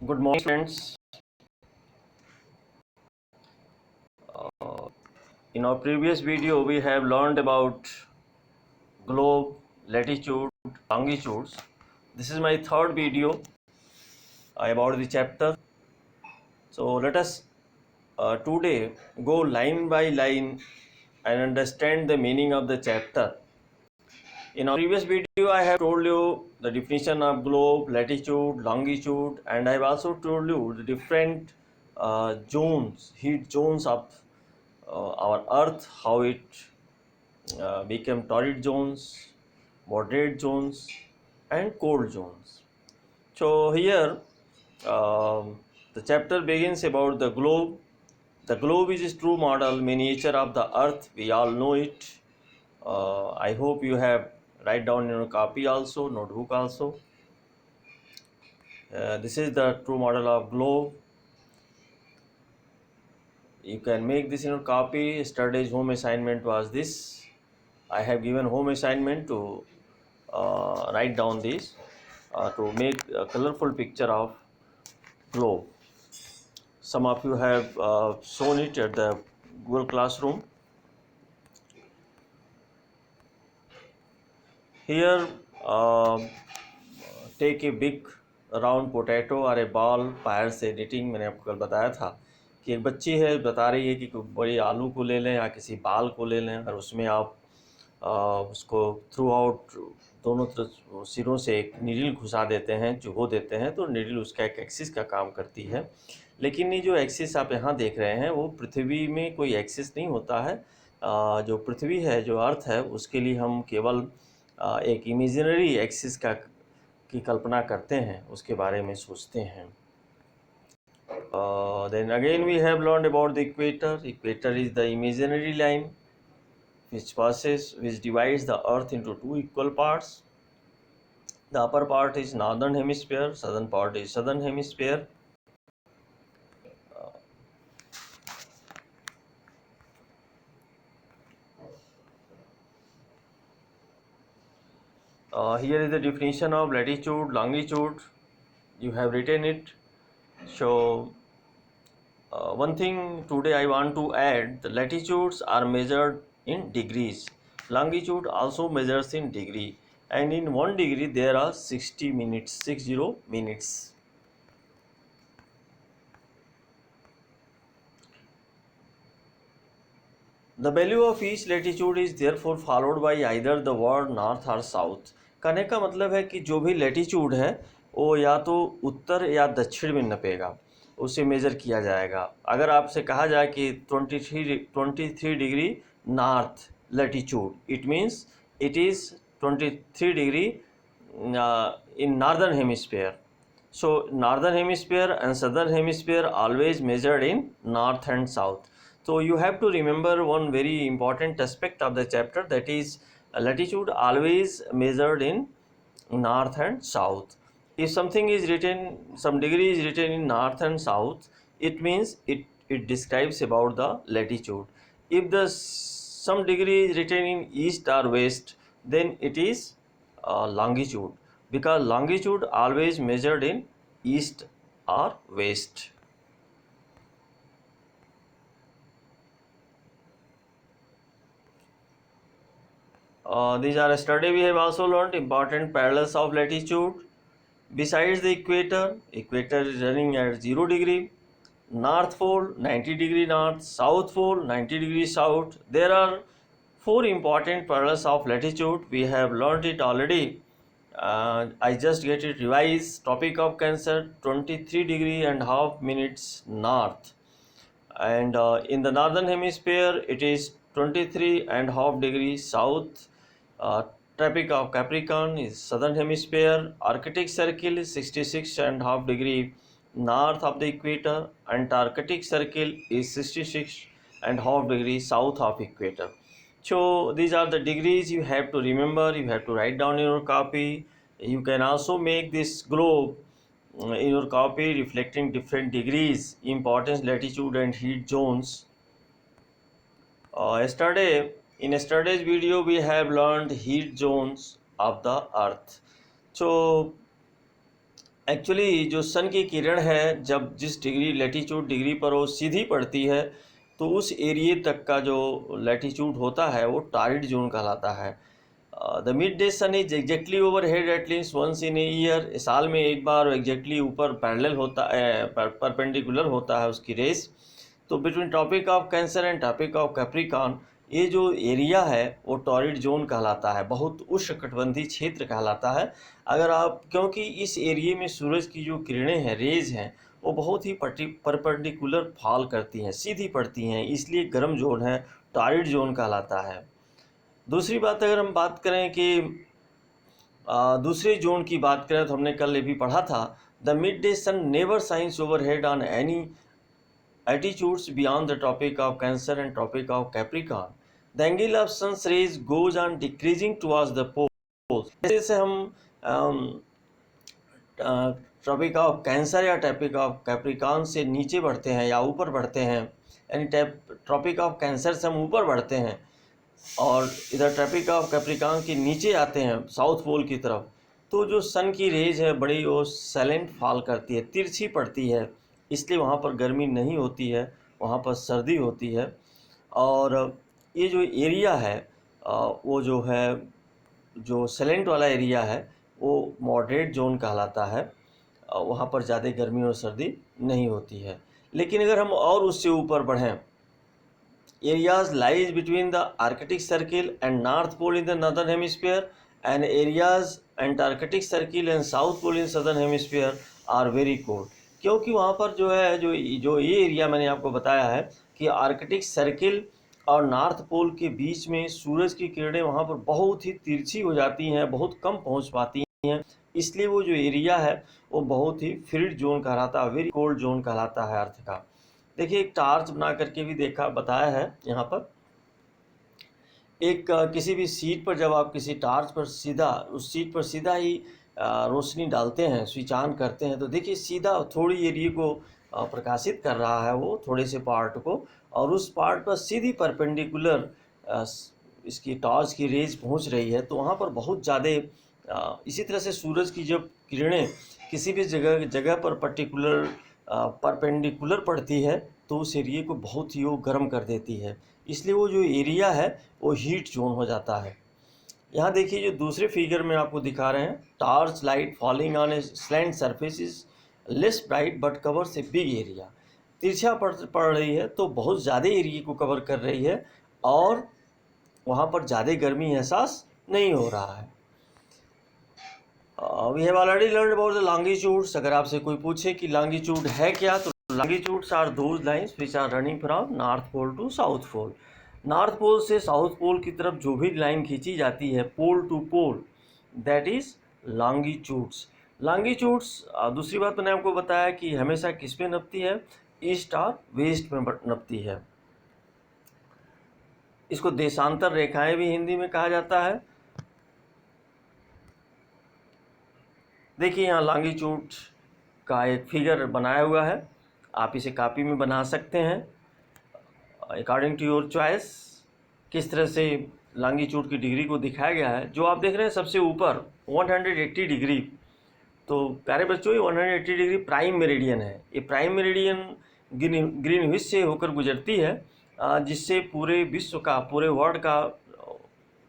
Good morning, friends. Uh, in our previous video, we have learned about globe, latitude, longitudes. This is my third video about the chapter. So let us today go line by line and understand the meaning of the chapter. In our previous video, I have told you the definition of globe, latitude, longitude, and I have also told you the different zones, heat zones of our Earth, how it became torrid zones, moderate zones, and cold zones. So here the chapter begins about the globe. The globe is a true model miniature of the Earth. We all know it. I hope you have write down in your copy also, notebook also. This is the true model of globe. You can make this in your copy. Yesterday's home assignment was this. I have given home assignment to write down this to make a colorful picture of globe. Some of you have shown it at the Google Classroom. Here, take a big round potato or a ball पैर से knitting. मैंने आपको कल बताया था कि एक बच्ची है बता रही है कि बड़ी आलू को ले लें या किसी बाल को ले लें और उसमें आप उसको थ्रू आउट दोनों तरफ सिरों से एक नीडल घुसा देते हैं, चुभो देते हैं, तो नीडल उसका एक एक्सिस का काम करती है। लेकिन ये जो एक्सिस आप यहाँ देख रहे हैं वो पृथ्वी में कोई एक्सिस नहीं होता है। जो पृथ्वी है, जो अर्थ है, उसके लिए हम केवल एक इमेजिनरी एक्सिस की कल्पना करते हैं, उसके बारे में सोचते हैं। Then again we have learned about the equator. Equator is the imaginary line which divides the earth into two equal parts. The upper part is northern hemisphere, southern part is southern hemisphere. Here is the definition of latitude, longitude. You have written it. So one thing today I want to add, the latitudes are measured in degrees. Longitude also measures in degree, and in 1 degree there are 60 minutes, 60 minutes. The value of each latitude is therefore followed by either the word north or south. कहने का मतलब है कि जो भी latitude है वो या तो उत्तर या दक्षिण में नपेगा, उसे मेजर किया जाएगा। अगर आपसे कहा जाए कि 23 degree north latitude, it means it is 23 degree in northern hemisphere. So northern hemisphere and southern hemisphere always measured in north and south. So you have to remember one very important aspect of the chapter, that is latitude always measured in north and south. If something is written, some degree is written in north and south, it means it describes about the latitude. If the some degree is written in east or west, then it is longitude, because longitude always measured in east or west. These are yesterday we have also learned important parallels of latitude. Besides the equator, equator is running at 0 degree, north pole 90 degree north, south pole 90 degree south. There are four important parallels of latitude. We have learned it already. I just get it revised. Tropic of Cancer 23 degree and half minutes north, and in the northern hemisphere it is 23 and half degrees south. Tropic of Capricorn is southern hemisphere. Arctic Circle is 66 and half degree north of the equator. Antarctic Circle is 66 and half degree south of equator. So these are the degrees you have to remember, you have to write down in your copy. You can also make this globe in your copy reflecting different degrees, importance, latitude and heat zones. In yesterday's video we have learned heat zones of the earth. So actually जो सन की किरण है जब जिस degree latitude degree पर वो सीधी पड़ती है तो उस एरिए तक का जो लैटीट्यूड होता है वो टॉरिड जोन कहलाता है। The midday sun is exactly overhead at least once in a year, साल में एक बार एग्जैक्टली ऊपर पैरेलल होता है, परपेंडिकुलर होता है उसकी रेस। तो between topic of cancer and topic of Capricorn ये जो एरिया है वो टॉरिड जोन कहलाता है, बहुत उष्णकटिबंधीय क्षेत्र कहलाता है। अगर आप, क्योंकि इस एरिए में सूरज की जो किरणें हैं, रेज हैं, वो बहुत ही परपेंडिकुलर फॉल करती हैं, सीधी पड़ती हैं, इसलिए गर्म जोन है, टॉरिड जोन कहलाता है। दूसरी बात अगर हम बात करें कि दूसरे जोन की बात करें तो हमने कल ये भी पढ़ा था, the midday sun never shines overhead on any attitudes beyond the tropic of Cancer and tropic of Capricorn. The angle of sun's rays goes on decreasing towards the poles. जैसे हम tropic of cancer या tropic of Capricorn से नीचे बढ़ते हैं या ऊपर बढ़ते हैं, यानी ट्रॉपिक ऑफ कैंसर से हम ऊपर बढ़ते हैं और इधर ट्रॉपिक ऑफ कैप्रिकॉर्न के नीचे आते हैं साउथ पोल की तरफ, तो जो सन की रेज है बड़ी वो साइलेंट फॉल करती है, तिरछी पड़ती है, इसलिए वहाँ पर गर्मी नहीं होती है, वहाँ पर सर्दी होती है। और ये जो एरिया है वो जो है, जो साइलेंट वाला एरिया है वो मॉडरेट जोन कहलाता है, वहाँ पर ज़्यादा गर्मी और सर्दी नहीं होती है। लेकिन अगर हम और उससे ऊपर बढ़ें, areas lies between the Arctic Circle and North Pole in the Northern Hemisphere and areas Antarctic Circle and South Pole in Southern Hemisphere are very cold। क्योंकि वहाँ पर जो है जो ये एरिया मैंने आपको बताया है कि आर्कटिक सर्किल और नॉर्थ पोल के बीच में सूरज की किरणें वहाँ पर बहुत ही तिरछी हो जाती हैं, बहुत कम पहुँच पाती हैं, इसलिए वो जो एरिया है वो बहुत ही फ्रिड जोन कहलाता है, वेरी कोल्ड जोन कहलाता है अर्थ का। देखिए एक टार्च बना करके भी बताया है यहाँ पर। एक किसी भी सीट पर जब आप किसी टार्च पर सीधा, उस सीट पर सीधा ही रोशनी डालते हैं, स्विच ऑन करते हैं, तो देखिए सीधा थोड़ी एरिया को प्रकाशित कर रहा है वो, थोड़े से पार्ट को, और उस पार्ट पर सीधी परपेंडिकुलर इसकी टॉर्च की रेज पहुँच रही है, तो वहाँ पर बहुत ज़्यादा इसी तरह से सूरज की जब किरणें किसी भी जगह पर परपेंडिकुलर पड़ती है तो उस एरिया को बहुत ही वो गर्म कर देती है, इसलिए वो जो एरिया है वो हीट जोन हो जाता है। यहाँ देखिए जो दूसरे फिगर में आपको दिखा रहे हैं, torch light falling on A slant surface is less bright but covers a big area. तिरछा पड़ रही है तो बहुत ज़्यादा एरिया को कवर कर रही है और वहाँ पर ज़्यादा गर्मी एहसास नहीं हो रहा है। We have already learn about the longitudes. अगर आपसे कोई पूछे कि लॉन्गिट्यूड है क्या, तो longitudes are those lines which are running from north pole to south pole. North pole से साउथ पोल की तरफ जो भी लाइन खींची जाती है pole to pole, that is longitudes. Longitudes, दूसरी बात मैंने आपको बताया कि हमेशा किस में नपती है, ईस्ट और वेस्ट में नपती है। इसको देशांतर रेखाएं भी हिंदी में कहा जाता है। देखिए यहाँ लॉन्गिट्यूड का एक फिगर बनाया हुआ है, आप इसे कॉपी में बना सकते हैं अकॉर्डिंग टू योर चॉइस। किस तरह से लॉन्गिट्यूड की डिग्री को दिखाया गया है, जो आप देख रहे हैं सबसे ऊपर 180 डिग्री, तो प्यारे बच्चों ये 180 डिग्री प्राइम मेरिडियन है। ये प्राइम मेरिडियन ग्रीनविच से होकर गुजरती है, जिससे पूरे विश्व का, पूरे वर्ल्ड का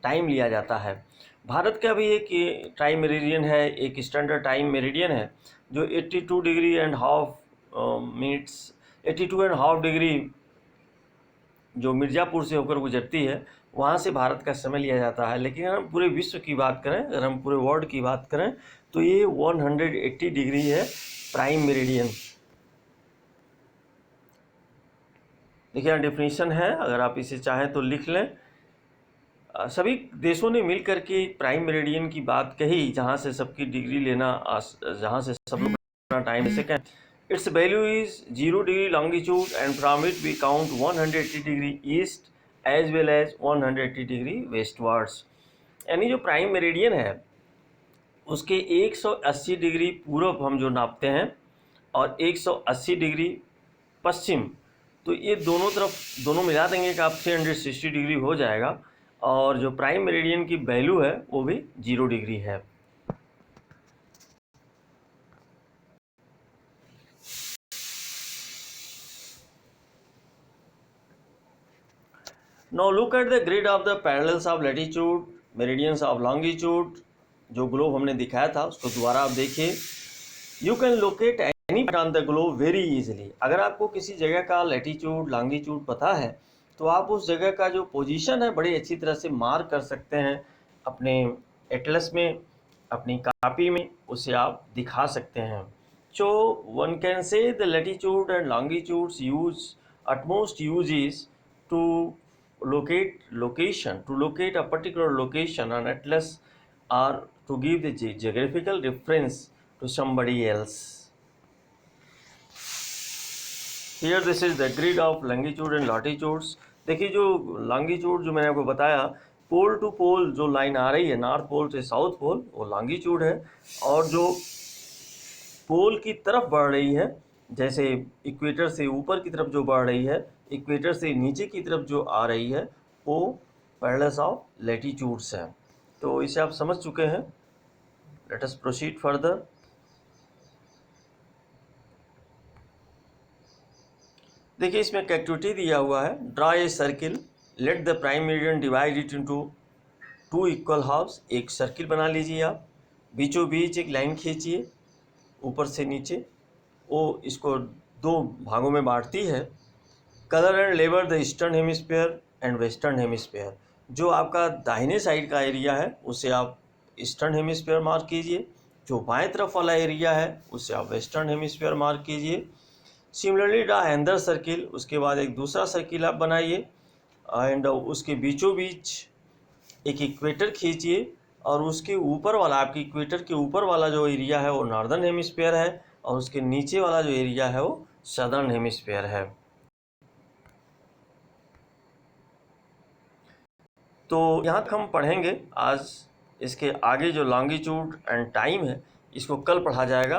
टाइम लिया जाता है। भारत का भी एक टाइम मेरिडियन है, एक स्टैंडर्ड टाइम मेरिडियन है जो 82 degree and half minutes, 82 and half degree जो मिर्ज़ापुर से होकर गुजरती है, वहाँ से भारत का समय लिया जाता है। लेकिन अगर हम पूरे विश्व की बात करें, अगर हम पूरे वर्ल्ड की बात करें, तो ये 180 डिग्री है प्राइम मेरिडियन। देखिए यहाँ डेफिनेशन है, अगर आप इसे चाहें तो लिख लें। सभी देशों ने मिल करके प्राइम मेरिडियन की बात कही, जहाँ से सबकी डिग्री लेना, जहाँ से सब लोग अपना टाइम ले सकें। Its value is 0 degree longitude and from it we count 180 degree east as well as 180 degree westwards. यानी जो प्राइम मेरिडियन है उसके 180 डिग्री पूर्व हम जो नापते हैं और 180 डिग्री पश्चिम, तो ये दोनों तरफ, दोनों मिला देंगे कि आप 360 डिग्री हो जाएगा, और जो प्राइम मेरिडियन की वैल्यू है वो भी 0 डिग्री है। Now look at the grid of the parallels of latitude, meridians of longitude. जो ग्लोब हमने दिखाया था उसको दोबारा आप देखिए. You can locate any point on the globe very easily. अगर आपको किसी जगह का लैटिट्यूड लॉन्गिट्यूड पता है तो आप उस जगह का जो पोजीशन है बड़ी अच्छी तरह से मार्क कर सकते हैं अपने एटलस में, अपनी कापी में उसे आप दिखा सकते हैं. So one can say the latitude and longitudes utmost use is to locate a particular location on atlas or to give the geographical reference to somebody else. Here this is the grid of longitude and latitudes. देखिए जो longitude जो मैंने आपको बताया, पोल to पोल जो line आ रही है north pole से साउथ पोल वो लॉन्गिट्यूड है, और जो पोल की तरफ बढ़ रही है जैसे इक्वेटर से ऊपर की तरफ जो बढ़ रही है, इक्वेटर से नीचे की तरफ जो आ रही है वो पैरेलल्स ऑफ लैटिट्यूड्स है. तो इसे आप समझ चुके हैं. Let us proceed further. देखिए इसमें एक एक्टिविटी दिया हुआ है. Draw a circle, let the prime meridian divide it into 2 equal halves. एक सर्किल बना लीजिए आप, बीचों बीच एक लाइन खींचिए ऊपर से नीचे, वो इसको 2 भागों में बांटती है. Colour and labour the eastern hemisphere and western hemisphere. जो आपका दाहिने साइड का एरिया है उसे आप ईस्टर्न हेमिस्फीयर मार्क कीजिए, जो बाएं तरफ वाला एरिया है उसे आप वेस्टर्न हेमिस्फीयर मार्क कीजिए. सिमिलरली ड्रा अनदर सर्किल, उसके बाद एक दूसरा सर्किल आप बनाइए एंड उसके बीचों बीच एक इक्वेटर खींचिए, और उसके ऊपर वाला, आपकी इक्वेटर के ऊपर वाला जो एरिया है वो नॉर्दर्न हेमिस्फीयर है, और उसके नीचे वाला जो एरिया है वो सदर्न हेमिस्फीयर है. तो यहाँ तक हम पढ़ेंगे आज. इसके आगे जो लॉन्गिट्यूड एंड टाइम है इसको कल पढ़ा जाएगा.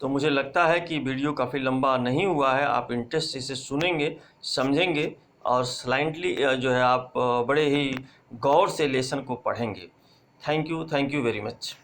तो मुझे लगता है कि वीडियो काफ़ी लंबा नहीं हुआ है. आप इंटरेस्ट से इसे सुनेंगे, समझेंगे और स्लाइटली जो है आप बड़े ही गौर से लेसन को पढ़ेंगे. Thank you very much.